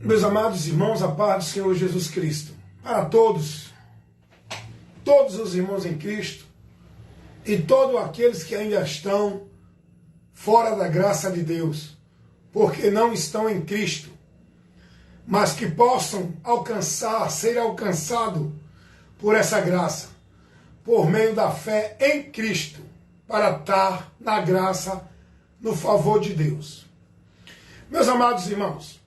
Meus amados irmãos, a paz do Senhor Jesus Cristo. Para todos os irmãos em Cristo e todos aqueles que ainda estão fora da graça de Deus, porque não estão em Cristo, mas que possam alcançar, ser alcançado por essa graça, por meio da fé em Cristo, para estar na graça, no favor de Deus. Meus amados irmãos,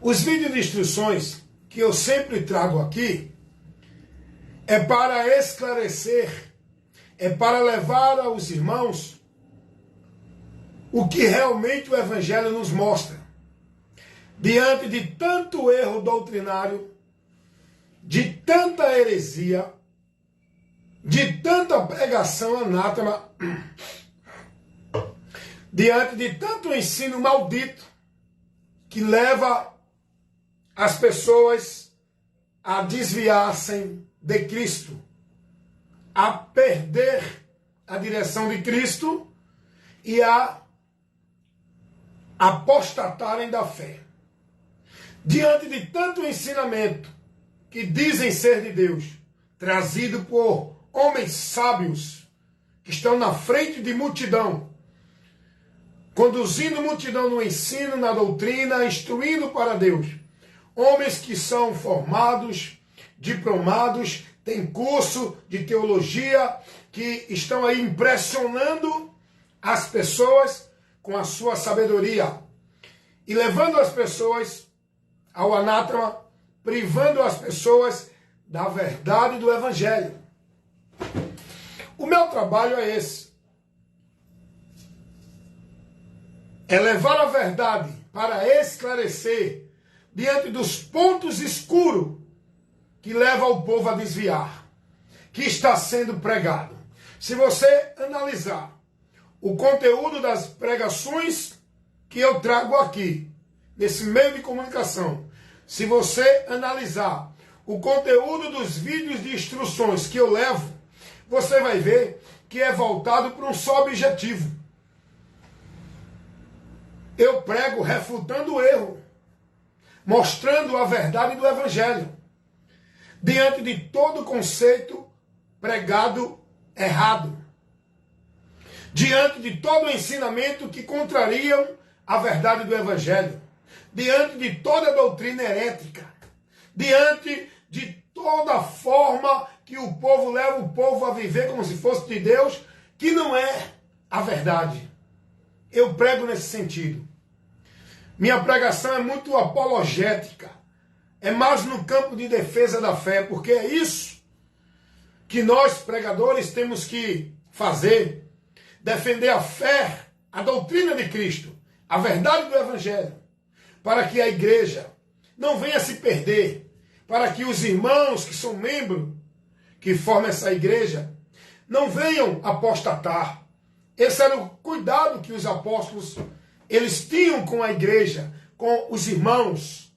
os vídeos de instruções que eu sempre trago aqui é para esclarecer, é para levar aos irmãos o que realmente o Evangelho nos mostra. Diante de tanto erro doutrinário, de tanta heresia, de tanta pregação anátema, diante de tanto ensino maldito que leva as pessoas a desviar-se de Cristo, a perder a direção de Cristo e a apostatarem da fé. Diante de tanto ensinamento que dizem ser de Deus, trazido por homens sábios que estão na frente de multidão, conduzindo multidão no ensino, na doutrina, instruindo para Deus. Homens que são formados, diplomados, têm curso de teologia, que estão aí impressionando as pessoas com a sua sabedoria e levando as pessoas ao anátema, privando as pessoas da verdade do Evangelho. O meu trabalho é esse. É levar a verdade para esclarecer diante dos pontos escuros que leva o povo a desviar, que está sendo pregado. Se você analisar o conteúdo das pregações que eu trago aqui, nesse meio de comunicação, se você analisar o conteúdo dos vídeos de instruções que eu levo, você vai ver que é voltado para um só objetivo. Eu prego refutando o erro, mostrando a verdade do Evangelho, diante de todo conceito pregado errado, diante de todo ensinamento que contrariam a verdade do Evangelho, diante de toda doutrina herética, diante de toda forma que o povo leva o povo a viver como se fosse de Deus, que não é a verdade. Eu prego nesse sentido. Minha pregação é muito apologética. É mais no campo de defesa da fé, porque é isso que nós, pregadores, temos que fazer. Defender a fé, a doutrina de Cristo, a verdade do Evangelho, para que a igreja não venha se perder, para que os irmãos que são membros, que formam essa igreja, não venham apostatar. Esse era o cuidado que os apóstolos eles tinham com a igreja, com os irmãos.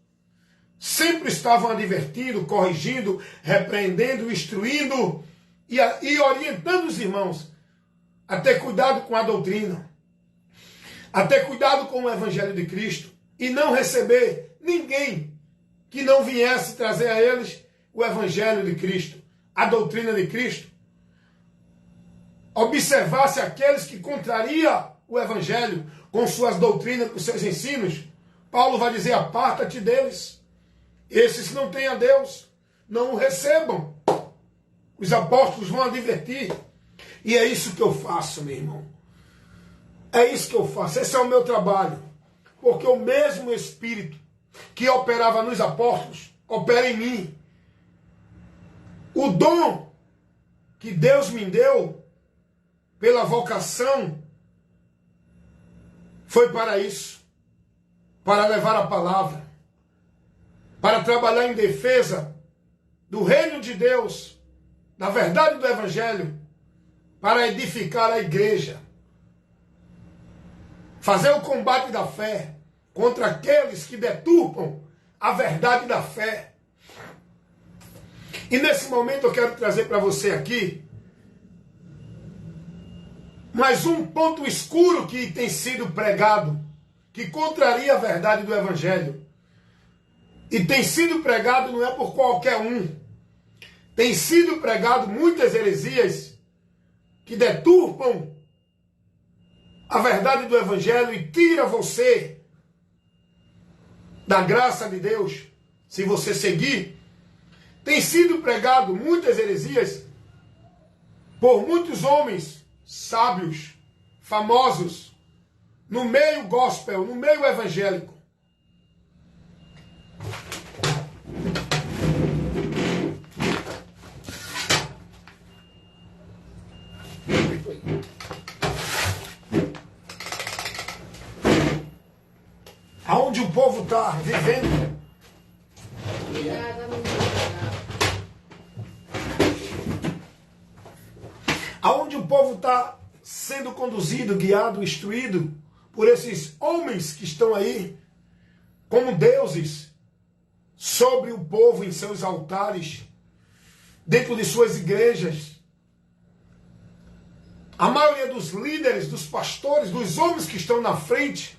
Sempre estavam advertindo, corrigindo, repreendendo, instruindo e orientando os irmãos a ter cuidado com a doutrina, a ter cuidado com o Evangelho de Cristo e não receber ninguém que não viesse trazer a eles o Evangelho de Cristo, a doutrina de Cristo. Observasse aqueles que contrariam o Evangelho com suas doutrinas, com seus ensinos. Paulo vai dizer, aparta-te deles. Esses não têm a Deus, não o recebam. Os apóstolos vão advertir. E é isso que eu faço, meu irmão. É isso que eu faço, esse é o meu trabalho. Porque o mesmo Espírito que operava nos apóstolos, opera em mim. O dom que Deus me deu, pela vocação, foi para isso, para levar a palavra, para trabalhar em defesa do reino de Deus, da verdade do Evangelho, para edificar a igreja, fazer o combate da fé contra aqueles que deturpam a verdade da fé. E nesse momento eu quero trazer para você aqui mais um ponto escuro que tem sido pregado, que contraria a verdade do Evangelho, E tem sido pregado não é por qualquer um. Tem sido pregado muitas heresias que deturpam a verdade do Evangelho e tira você da graça de Deus, se você seguir. Tem sido pregado muitas heresias por muitos homens sábios, famosos, no meio gospel, no meio evangélico. Aonde o povo está vivendo. Aonde o povo está sendo conduzido, guiado, instruído por esses homens que estão aí como deuses sobre o povo em seus altares, dentro de suas igrejas. A maioria dos líderes, dos pastores, dos homens que estão na frente,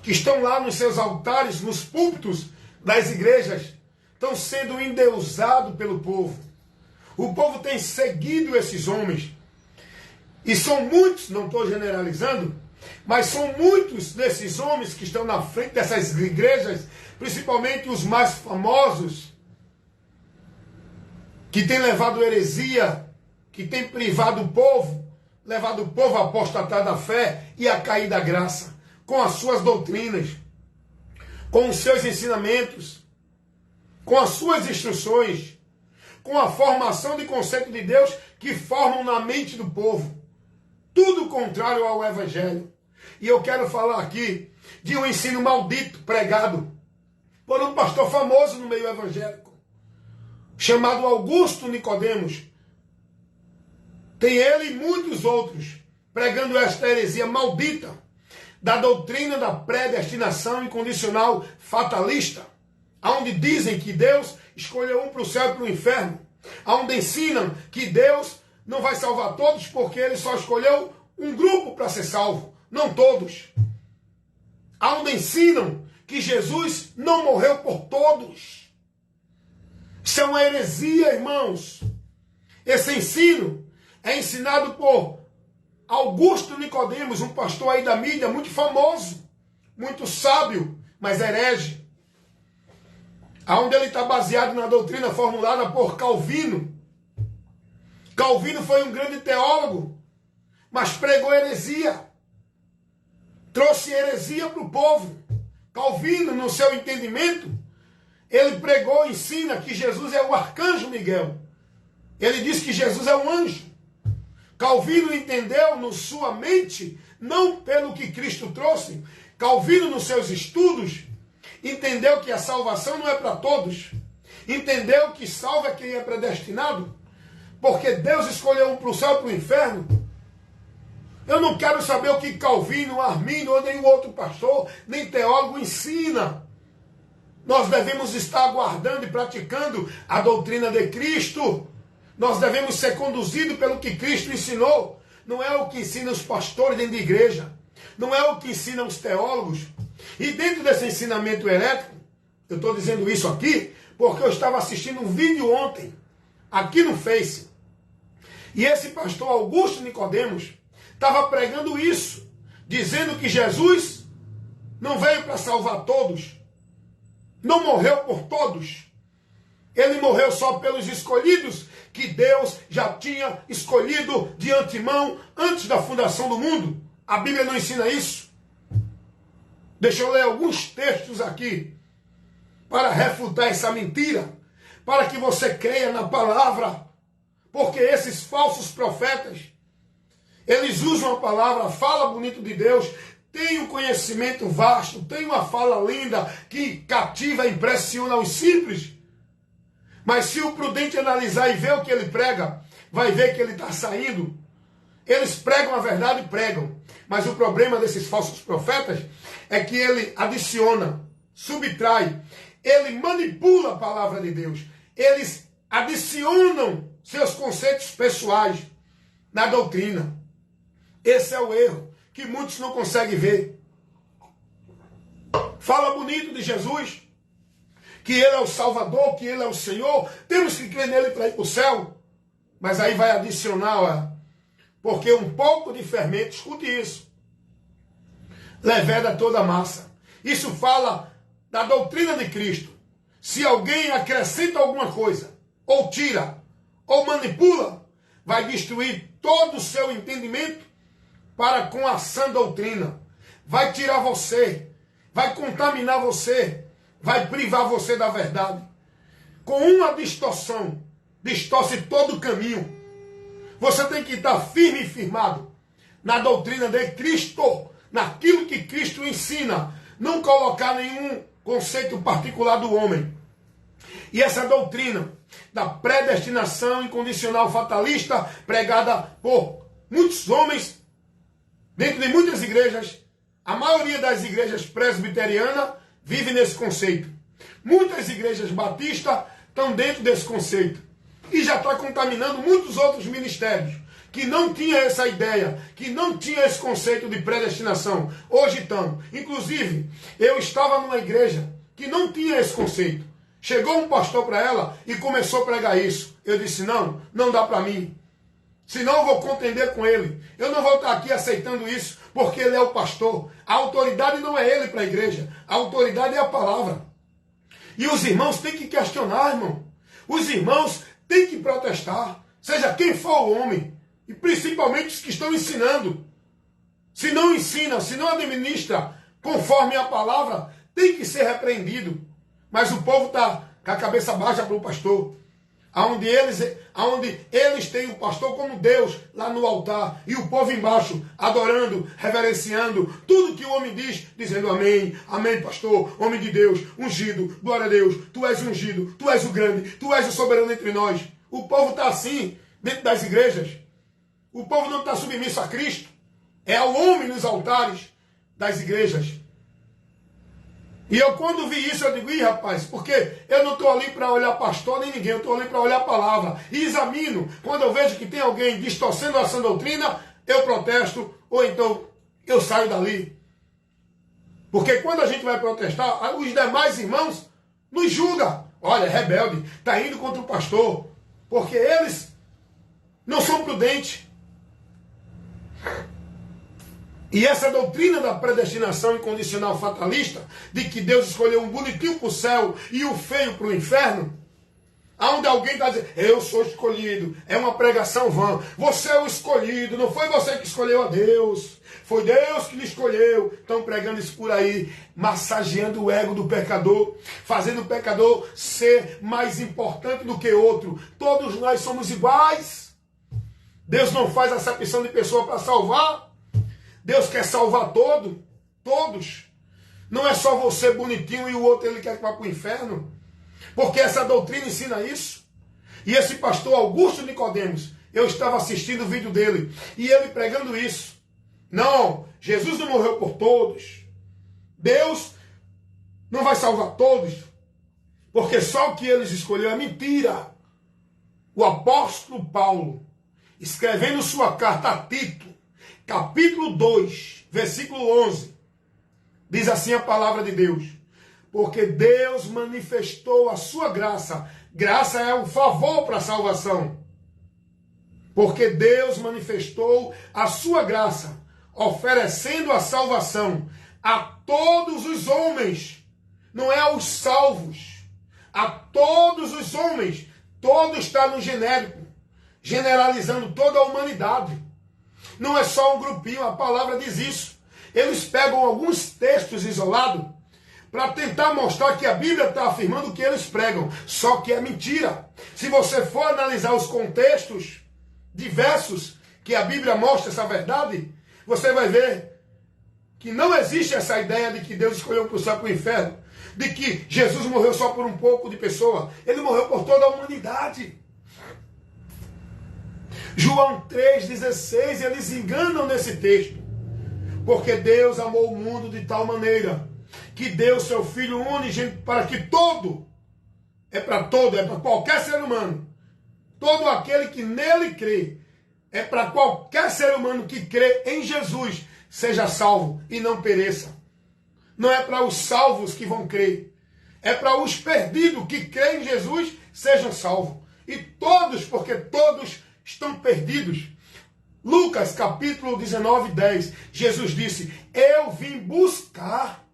que estão lá nos seus altares, nos púlpitos das igrejas, estão sendo endeusados pelo povo. O povo tem seguido esses homens. E são muitos, não estou generalizando, mas são muitos desses homens que estão na frente dessas igrejas, principalmente os mais famosos, que têm levado heresia, que têm privado o povo, levado o povo a apostatar da fé e a cair da graça, com as suas doutrinas, com os seus ensinamentos, com as suas instruções, com a formação de conceito de Deus que formam na mente do povo. Tudo contrário ao Evangelho. E eu quero falar aqui de um ensino maldito pregado por um pastor famoso no meio evangélico, chamado Augusto Nicodemos. Tem ele e muitos outros pregando esta heresia maldita da doutrina da predestinação incondicional fatalista, onde dizem que Deus escolheu um para o céu e para o inferno, onde ensinam que Deus não vai salvar todos porque ele só escolheu um grupo para ser salvo, não todos. Onde ensinam que Jesus não morreu por todos. Isso é uma heresia, irmãos. Esse ensino é ensinado por Augusto Nicodemos, um pastor aí da mídia, muito famoso, muito sábio, mas herege. Onde ele está baseado na doutrina formulada por Calvino. Calvino foi um grande teólogo, mas pregou heresia. Trouxe heresia para o povo. Calvino, no seu entendimento, ele pregou, ensina que Jesus é o arcanjo Miguel. Ele diz que Jesus é um anjo. Calvino entendeu na sua mente, não pelo que Cristo trouxe. Calvino, nos seus estudos, entendeu que a salvação não é para todos. Entendeu que salva quem é predestinado. Porque Deus escolheu um para o céu e para o inferno. Eu não quero saber o que Calvino, Arminio ou nenhum outro pastor, nem teólogo ensina. Nós devemos estar aguardando e praticando a doutrina de Cristo. Nós devemos ser conduzidos pelo que Cristo ensinou. Não é o que ensinam os pastores dentro de igreja. Não é o que ensinam os teólogos. E dentro desse ensinamento herético, eu estou dizendo isso aqui, porque eu estava assistindo um vídeo ontem, aqui no Face. E esse pastor Augusto Nicodemos estava pregando isso, dizendo que Jesus não veio para salvar todos, não morreu por todos. Ele morreu só pelos escolhidos, que Deus já tinha escolhido de antemão, antes da fundação do mundo. A Bíblia não ensina isso. Deixa eu ler alguns textos aqui, para refutar essa mentira, para que você creia na palavra, porque esses falsos profetas, eles usam a palavra, fala bonito de Deus, tem um conhecimento vasto, tem uma fala linda, que cativa, impressiona os simples. Mas se o prudente analisar e ver o que ele prega, vai ver que ele está saindo. Eles pregam a verdade, pregam. Mas o problema desses falsos profetas é que ele adiciona, subtrai, ele manipula a palavra de Deus. Eles adicionam seus conceitos pessoais na doutrina. Esse é o erro que muitos não conseguem ver. Fala bonito de Jesus, que Ele é o Salvador, que Ele é o Senhor, temos que crer nele para ir para o céu. Mas aí vai adicionar, ó, porque um pouco de fermento, escute isso, leveda toda a massa. Isso fala da doutrina de Cristo. Se alguém acrescenta alguma coisa, ou tira, ou manipula, vai destruir todo o seu entendimento para com a sã doutrina. Vai tirar você, vai contaminar você, vai privar você da verdade. Com uma distorção, distorce todo o caminho. Você tem que estar firme e firmado na doutrina de Cristo, naquilo que Cristo ensina. Não colocar nenhum conceito particular do homem. E essa doutrina da predestinação incondicional fatalista, pregada por muitos homens, dentro de muitas igrejas, a maioria das igrejas presbiterianas vive nesse conceito. Muitas igrejas batistas estão dentro desse conceito. E já está contaminando muitos outros ministérios que não tinham essa ideia, que não tinham esse conceito de predestinação. Hoje estão. Inclusive, eu estava numa igreja que não tinha esse conceito. Chegou um pastor para ela e começou a pregar isso. Eu disse, não, não dá para mim. Senão eu vou contender com ele. Eu não vou estar aqui aceitando isso, porque ele é o pastor. A autoridade não é ele para a igreja. A autoridade é a palavra. E os irmãos têm que questionar, irmão. Os irmãos têm que protestar. Seja quem for o homem. E principalmente os que estão ensinando. Se não ensina, se não administra conforme a palavra, tem que ser repreendido. Mas o povo está com a cabeça baixa para o pastor. Onde eles têm o pastor como Deus lá no altar. E o povo embaixo, adorando, reverenciando. Tudo que o homem diz, dizendo amém. Amém, pastor, homem de Deus, ungido, glória a Deus. Tu és ungido, tu és o grande, tu és o soberano entre nós. O povo está assim, dentro das igrejas. O povo não está submisso a Cristo. É ao homem nos altares das igrejas. E eu quando vi isso, eu digo, ih rapaz, porque eu não estou ali para olhar pastor nem ninguém, eu estou ali para olhar a palavra. E examino, quando eu vejo que tem alguém distorcendo a sã doutrina, eu protesto, ou então eu saio dali. Porque quando a gente vai protestar, os demais irmãos nos julgam. Olha, é rebelde, está indo contra o pastor, porque eles não são prudentes. E essa doutrina da predestinação incondicional fatalista, de que Deus escolheu um bonitinho para o céu e o feio para o inferno, onde alguém está dizendo, eu sou escolhido, é uma pregação vã, você é o escolhido, não foi você que escolheu a Deus, foi Deus que lhe escolheu. Estão pregando isso por aí, massageando o ego do pecador, fazendo o pecador ser mais importante do que outro. Todos nós somos iguais. Deus não faz acepção de pessoa para salvar. Deus quer salvar todos. Não é só você bonitinho e o outro ele quer que vá para o inferno. Porque essa doutrina ensina isso. E esse pastor Augusto Nicodemos, eu estava assistindo o vídeo dele, e ele pregando isso. Não, Jesus não morreu por todos. Deus não vai salvar todos. Porque só o que eles escolheram é mentira. O apóstolo Paulo, escrevendo sua carta a Tito, capítulo 2, versículo 11, diz assim a palavra de Deus: porque Deus manifestou a sua graça. Graça é um favor para a salvação. Porque Deus manifestou a sua graça, oferecendo a salvação a todos os homens. Não é aos salvos. A todos os homens. Todo está no genérico, generalizando toda a humanidade. Não é só um grupinho, a palavra diz isso. Eles pegam alguns textos isolados para tentar mostrar que a Bíblia está afirmando o que eles pregam. Só que é mentira. Se você for analisar os contextos diversos que a Bíblia mostra essa verdade, você vai ver que não existe essa ideia de que Deus escolheu para o céu e para o inferno, de que Jesus morreu só por um pouco de pessoa. Ele morreu por toda a humanidade. João 3,16, eles enganam nesse texto. Porque Deus amou o mundo de tal maneira que deu seu Filho único para que é para qualquer ser humano. Todo aquele que nele crê, é para qualquer ser humano que crê em Jesus, seja salvo e não pereça. Não é para os salvos que vão crer, É para os perdidos que creem em Jesus sejam salvos. E todos, porque todos estão perdidos. Lucas capítulo 19, 10. Jesus disse: eu vim buscar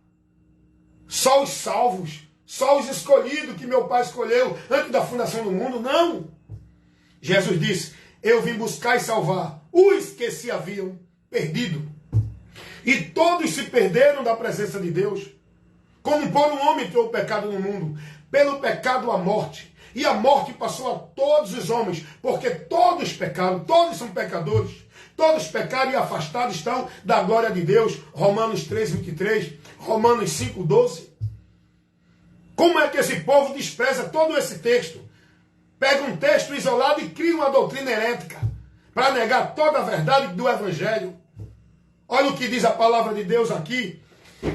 só os salvos, só os escolhidos que meu Pai escolheu antes da fundação do mundo. Não. Jesus disse: eu vim buscar e salvar os que se haviam perdido. E todos se perderam da presença de Deus. Como por um homem entrou o pecado no mundo, pelo pecado a morte. E a morte passou a todos os homens, porque todos pecaram, todos são pecadores. Todos pecaram e afastados estão da glória de Deus. Romanos 3, 23, Romanos 5, 12. Como é que esse povo despreza todo esse texto? Pega um texto isolado e cria uma doutrina herética para negar toda a verdade do Evangelho. Olha o que diz a palavra de Deus aqui,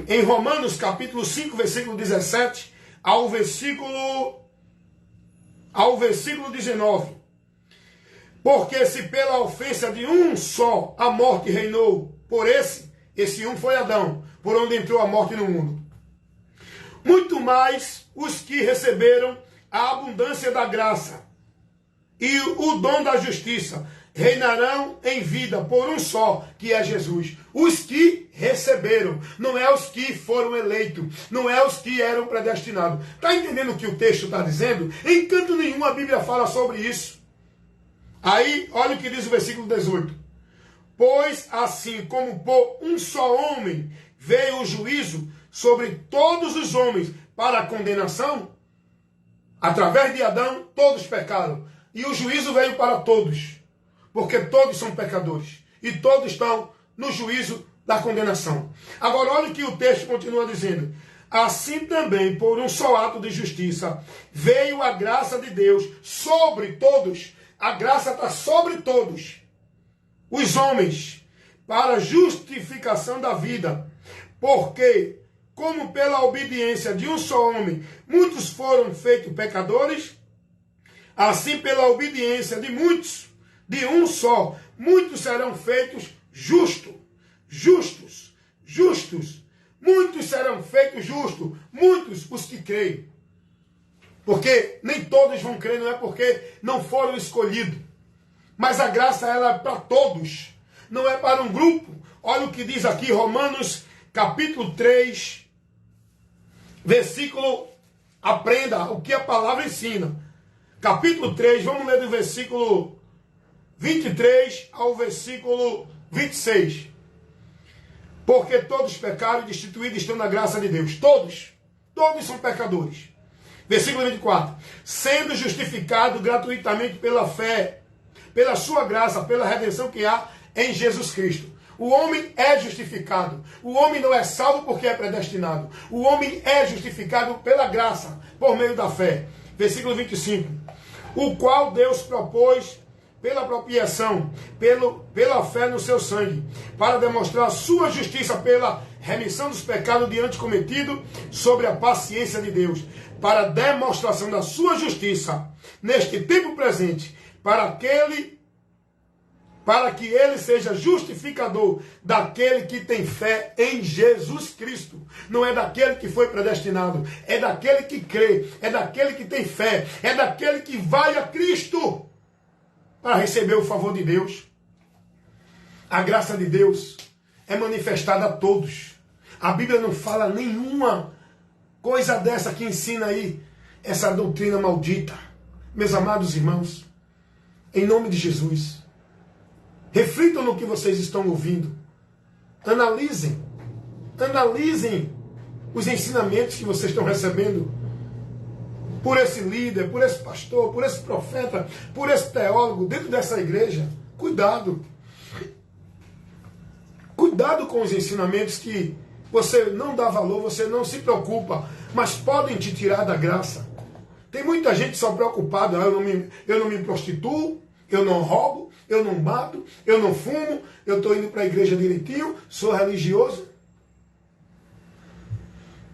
em Romanos capítulo 5, versículo 17, ao versículo 19. Porque se pela ofensa de um só a morte reinou por esse um foi Adão, por onde entrou a morte no mundo. Muito mais os que receberam a abundância da graça e o dom da justiça reinarão em vida por um só, que é Jesus. Os que receberam, não é os que foram eleitos, não é os que eram predestinados. Está entendendo o que o texto está dizendo? Em canto nenhum a Bíblia fala sobre isso. Aí, olha o que diz o versículo 18. Pois assim como por um só homem veio o juízo sobre todos os homens para a condenação, através de Adão todos pecaram. E o juízo veio para todos, porque todos são pecadores. E todos estão no juízo da condenação. Agora, olha o que o texto continua dizendo. Assim também, por um só ato de justiça, veio a graça de Deus sobre todos. A graça está sobre todos os homens, para a justificação da vida. Porque, como pela obediência de um só homem, muitos foram feitos pecadores, assim pela obediência de muitos, de um só, muitos serão feitos justos. Muitos serão feitos justos, muitos os que creem. Porque nem todos vão crer, não é porque não foram escolhidos. Mas a graça ela é para todos, não é para um grupo. Olha o que diz aqui Romanos capítulo 3, versículo, aprenda o que a palavra ensina. Capítulo 3, vamos ler do versículo 23 ao versículo 26. Porque todos pecaram e destituídos estão da graça de Deus. Todos são pecadores. Versículo 24. Sendo justificado gratuitamente pela fé, pela sua graça, pela redenção que há em Jesus Cristo. O homem é justificado. O homem não é salvo porque é predestinado. O homem é justificado pela graça, por meio da fé. Versículo 25. O qual Deus propôs pela propiação, pela fé no seu sangue, para demonstrar a sua justiça pela remissão dos pecados diante cometido sobre a paciência de Deus, para demonstração da sua justiça neste tempo presente, para que ele seja justificador daquele que tem fé em Jesus Cristo. Não é daquele que foi predestinado, é daquele que crê, é daquele que tem fé, é daquele que vai a Cristo para receber o favor de Deus. A graça de Deus é manifestada a todos. A Bíblia não fala nenhuma coisa dessa que ensina aí essa doutrina maldita. Meus amados irmãos, em nome de Jesus, reflitam no que vocês estão ouvindo. Analisem os ensinamentos que vocês estão recebendo por esse líder, por esse pastor, por esse profeta, por esse teólogo dentro dessa igreja. Cuidado. Cuidado com os ensinamentos que você não dá valor, você não se preocupa, mas podem te tirar da graça. Tem muita gente só preocupada, eu não me prostituo, eu não roubo, eu não mato, eu não fumo, eu estou indo para a igreja direitinho, sou religioso.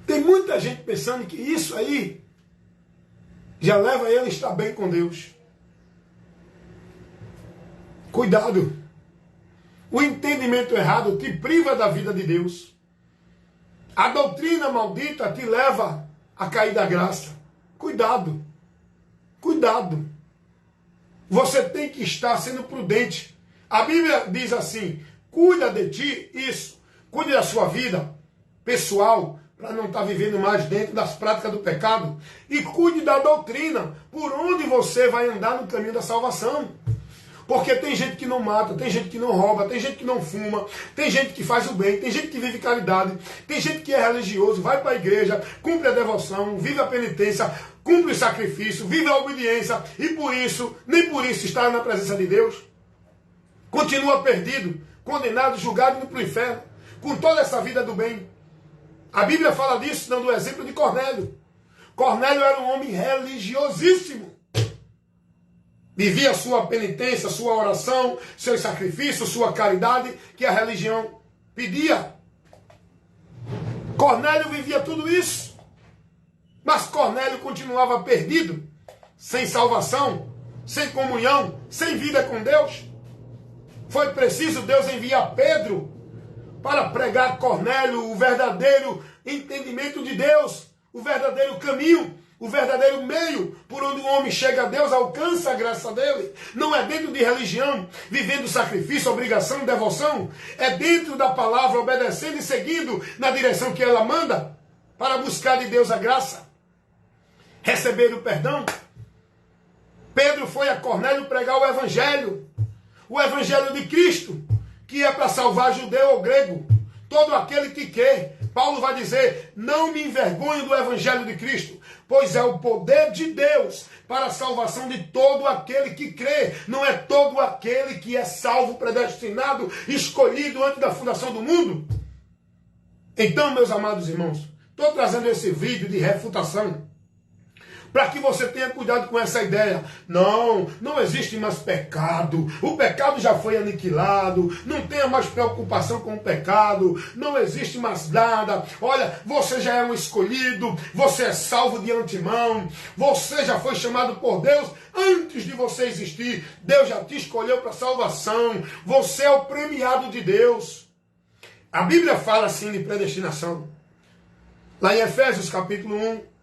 Tem muita gente pensando que isso aí já leva ele a estar bem com Deus. Cuidado. O entendimento errado te priva da vida de Deus. A doutrina maldita te leva a cair da graça. Cuidado. Cuidado. Você tem que estar sendo prudente. A Bíblia diz assim, cuida de ti, isso. Cuide da sua vida pessoal, para não estar vivendo mais dentro das práticas do pecado. E cuide da doutrina, por onde você vai andar no caminho da salvação. Porque tem gente que não mata, tem gente que não rouba, tem gente que não fuma, tem gente que faz o bem, tem gente que vive caridade, tem gente que é religioso, vai para a igreja, cumpre a devoção, vive a penitência, cumpre o sacrifício, vive a obediência, e por isso, nem por isso está na presença de Deus. Continua perdido, condenado, julgado, indo para o inferno, com toda essa vida do bem. A Bíblia fala disso, dando o exemplo de Cornélio. Cornélio era um homem religiosíssimo. Vivia sua penitência, sua oração, seus sacrifícios, sua caridade, que a religião pedia. Cornélio vivia tudo isso. Mas Cornélio continuava perdido, sem salvação, sem comunhão, sem vida com Deus. Foi preciso Deus enviar Pedro para pregar a Cornélio o verdadeiro entendimento de Deus, o verdadeiro caminho, o verdadeiro meio por onde o homem chega a Deus, alcança a graça dele. Não é dentro de religião, vivendo sacrifício, obrigação, devoção. É dentro da palavra, obedecendo e seguindo na direção que ela manda, para buscar de Deus a graça, receber o perdão. Pedro foi a Cornélio pregar o evangelho de Cristo, que é para salvar judeu ou grego, todo aquele que crê. Paulo vai dizer, não me envergonho do evangelho de Cristo, pois é o poder de Deus para a salvação de todo aquele que crê. Não é todo aquele que é salvo, predestinado, escolhido antes da fundação do mundo. Então, meus amados irmãos, estou trazendo esse vídeo de refutação, para que você tenha cuidado com essa ideia. Não existe mais pecado. O pecado já foi aniquilado. Não tenha mais preocupação com o pecado. Não existe mais nada. Olha, você já é um escolhido. Você é salvo de antemão. Você já foi chamado por Deus antes de você existir. Deus já te escolheu para salvação. Você é o premiado de Deus. A Bíblia fala assim de predestinação. Lá em Efésios capítulo 1.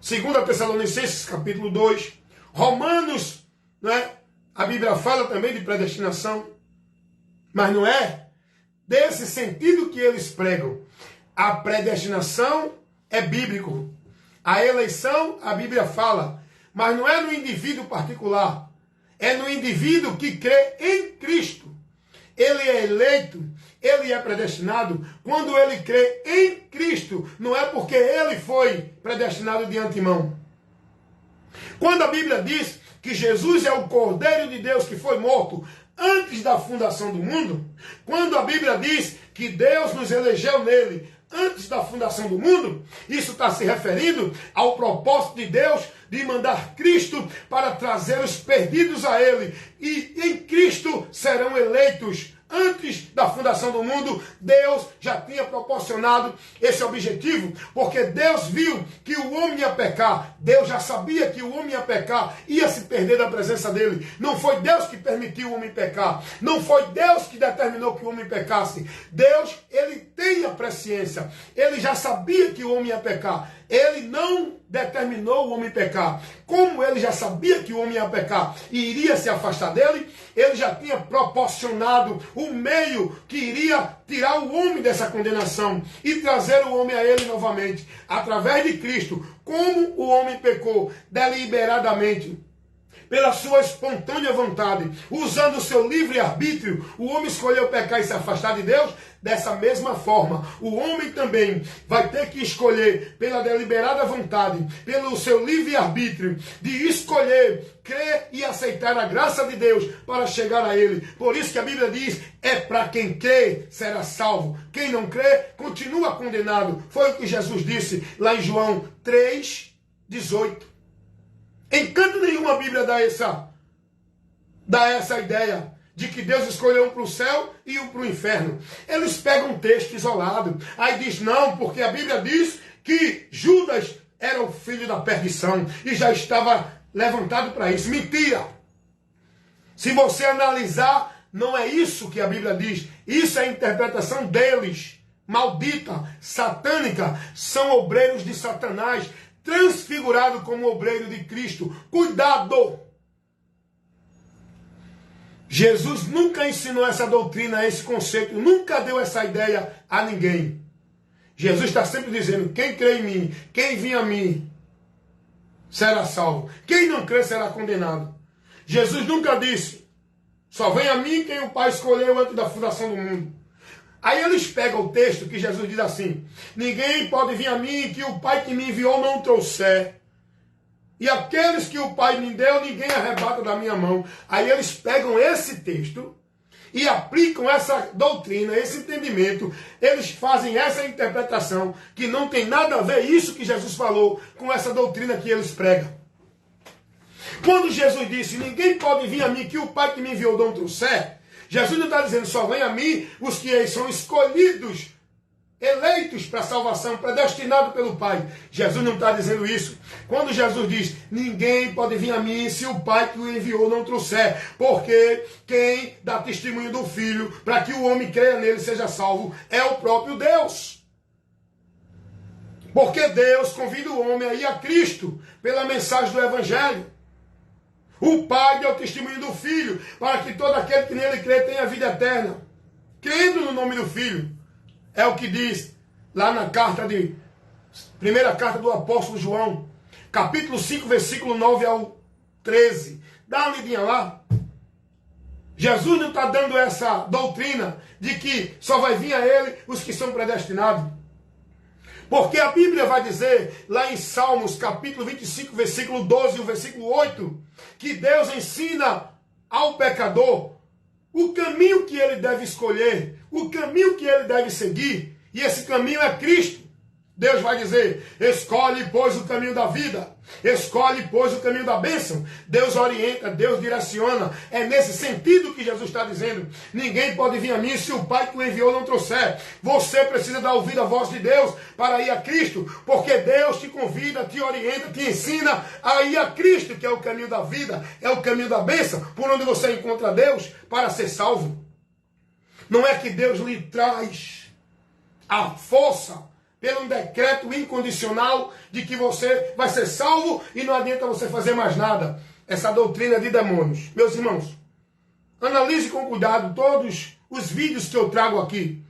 2 Tessalonicenses, capítulo 2, Romanos, né? A Bíblia fala também de predestinação, mas não é desse sentido que eles pregam. A predestinação é bíblico. A eleição, a Bíblia fala, mas não é no indivíduo particular, é no indivíduo que crê em Cristo. Ele é eleito, ele é predestinado quando ele crê em Cristo. Não é porque ele foi predestinado de antemão. Quando a Bíblia diz que Jesus é o Cordeiro de Deus que foi morto antes da fundação do mundo, quando a Bíblia diz que Deus nos elegeu nele antes da fundação do mundo, isso está se referindo ao propósito de Deus de mandar Cristo para trazer os perdidos a Ele. E em Cristo serão eleitos. Antes da fundação do mundo, Deus já tinha proporcionado esse objetivo, porque Deus viu que o homem ia pecar. Deus já sabia que o homem ia pecar, ia se perder da presença dele. Não foi Deus que permitiu o homem pecar. Não foi Deus que determinou que o homem pecasse. Deus, ele tem a presciência. Ele já sabia que o homem ia pecar. Ele não determinou o homem pecar. Como ele já sabia que o homem ia pecar e iria se afastar dele, ele já tinha proporcionado o meio que iria tirar o homem dessa condenação e trazer o homem a ele novamente, através de Cristo. Como o homem pecou deliberadamente, pela sua espontânea vontade, usando o seu livre-arbítrio, o homem escolheu pecar e se afastar de Deus. Dessa mesma forma, o homem também vai ter que escolher pela deliberada vontade, pelo seu livre-arbítrio, de escolher, crer e aceitar a graça de Deus para chegar a Ele. Por isso que a Bíblia diz, é para quem crê será salvo. Quem não crê, continua condenado. Foi o que Jesus disse lá em João 3:18. Em canto nenhum a Bíblia dá essa ideia de que Deus escolheu um para o céu e um para o inferno. Eles pegam um texto isolado, aí diz não, porque a Bíblia diz que Judas era o filho da perdição e já estava levantado para isso. Mentira! Se você analisar, não é isso que a Bíblia diz. Isso é a interpretação deles. Maldita, satânica, são obreiros de Satanás, transfigurado como obreiro de Cristo. Cuidado! Jesus nunca ensinou essa doutrina, esse conceito, nunca deu essa ideia a ninguém. Jesus está sempre dizendo, quem crê em mim, quem vir a mim, será salvo. Quem não crê será condenado. Jesus nunca disse, só vem a mim quem o Pai escolheu antes da fundação do mundo. Aí eles pegam o texto que Jesus diz assim, ninguém pode vir a mim que o Pai que me enviou não trouxer. E aqueles que o Pai me deu, ninguém arrebata da minha mão. Aí eles pegam esse texto e aplicam essa doutrina, esse entendimento. Eles fazem essa interpretação que não tem nada a ver isso que Jesus falou com essa doutrina que eles pregam. Quando Jesus disse, ninguém pode vir a mim que o Pai que me enviou não trouxer, Jesus não está dizendo, só vem a mim os que são escolhidos, eleitos para a salvação, predestinados pelo Pai. Jesus não está dizendo isso. Quando Jesus diz, ninguém pode vir a mim se o Pai que o enviou não trouxer, porque quem dá testemunho do Filho, para que o homem creia nele e seja salvo, é o próprio Deus. Porque Deus convida o homem a ir a Cristo, pela mensagem do Evangelho. O Pai deu testemunho do Filho, para que todo aquele que nele crê tenha vida eterna. Crendo no nome do Filho. É o que diz lá na primeira carta do apóstolo João, capítulo 5, versículo 9 ao 13. Dá uma lidinha lá. Jesus não está dando essa doutrina de que só vai vir a ele os que são predestinados. Porque a Bíblia vai dizer, lá em Salmos, capítulo 25, versículo 12 e o versículo 8, que Deus ensina ao pecador o caminho que ele deve escolher, o caminho que ele deve seguir, e esse caminho é Cristo. Deus vai dizer, escolhe, pois, o caminho da vida, escolhe, pois, o caminho da bênção. Deus orienta, Deus direciona. É nesse sentido que Jesus está dizendo, ninguém pode vir a mim se o Pai que o enviou não trouxer. Você precisa dar ouvido à voz de Deus para ir a Cristo, porque Deus te convida, te orienta, te ensina a ir a Cristo, que é o caminho da vida, é o caminho da bênção, por onde você encontra Deus para ser salvo. Não é que Deus lhe traz a força pelo um decreto incondicional de que você vai ser salvo e não adianta você fazer mais nada. Essa doutrina de demônios. Meus irmãos, analise com cuidado todos os vídeos que eu trago aqui.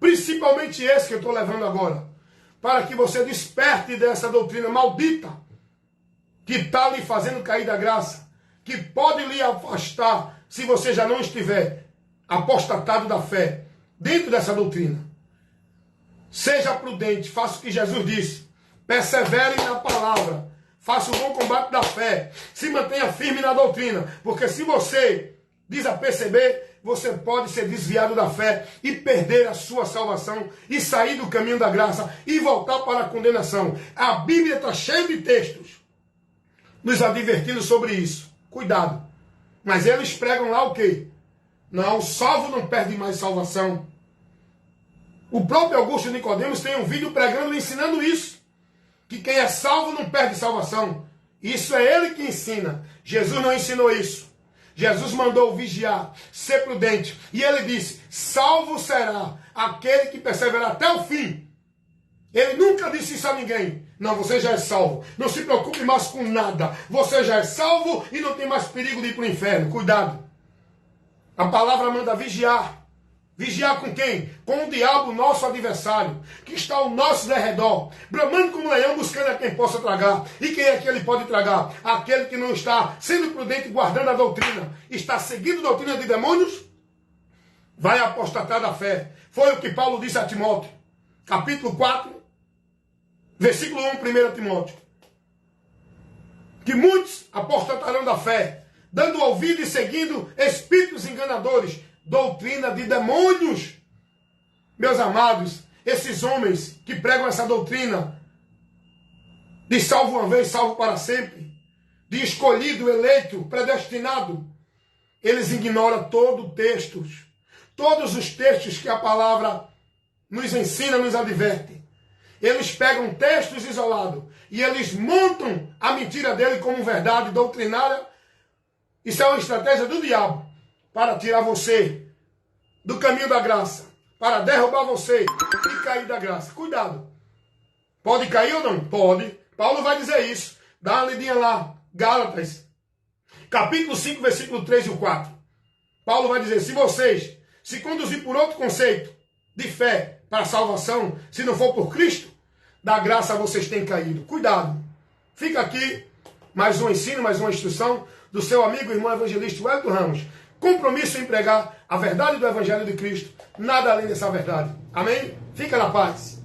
Principalmente esse que eu estou levando agora. Para que você desperte dessa doutrina maldita que está lhe fazendo cair da graça. Que pode lhe afastar se você já não estiver apostatado da fé dentro dessa doutrina. Seja prudente, faça o que Jesus disse. Persevere na palavra. Faça o bom combate da fé. Se mantenha firme na doutrina. Porque se você desaperceber, você pode ser desviado da fé e perder a sua salvação e sair do caminho da graça e voltar para a condenação. A Bíblia está cheia de textos nos advertindo sobre isso. Cuidado. Mas eles pregam lá o quê? Não, o salvo não perde mais salvação. O próprio Augusto Nicodemos tem um vídeo pregando e ensinando isso. Que quem é salvo não perde salvação. Isso é ele que ensina. Jesus não ensinou isso. Jesus mandou vigiar, ser prudente. E ele disse, salvo será aquele que perseverar até o fim. Ele nunca disse isso a ninguém. Não, você já é salvo. Não se preocupe mais com nada. Você já é salvo e não tem mais perigo de ir para o inferno. Cuidado. A palavra manda vigiar. Vigiar com quem? Com o diabo, nosso adversário, que está ao nosso derredor, bramando como leão, buscando a quem possa tragar. E quem é que ele pode tragar? Aquele que não está sendo prudente, guardando a doutrina, está seguindo a doutrina de demônios, vai apostatar da fé. Foi o que Paulo disse a Timóteo, capítulo 4, versículo 1, 1 Timóteo. Que muitos apostatarão da fé, dando ouvido e seguindo espíritos enganadores, doutrina de demônios. Meus amados, esses homens que pregam essa doutrina de salvo uma vez, salvo para sempre, de escolhido, eleito, predestinado, eles ignoram todos os textos que a palavra nos ensina, nos adverte. Eles pegam textos isolados e eles montam a mentira dele como verdade doutrinária. Isso é uma estratégia do diabo para tirar você do caminho da graça, para derrubar você e cair da graça. Cuidado. Pode cair ou não? Pode. Paulo vai dizer isso. Dá uma lidinha lá, Gálatas, capítulo 5, versículo 3 e o 4. Paulo vai dizer, se vocês se conduzir por outro conceito de fé para a salvação, se não for por Cristo, da graça vocês têm caído. Cuidado. Fica aqui mais um ensino, mais uma instrução do seu amigo e irmão evangelista Wellington Ramos. Compromisso em pregar a verdade do Evangelho de Cristo, nada além dessa verdade. Amém? Fica na paz.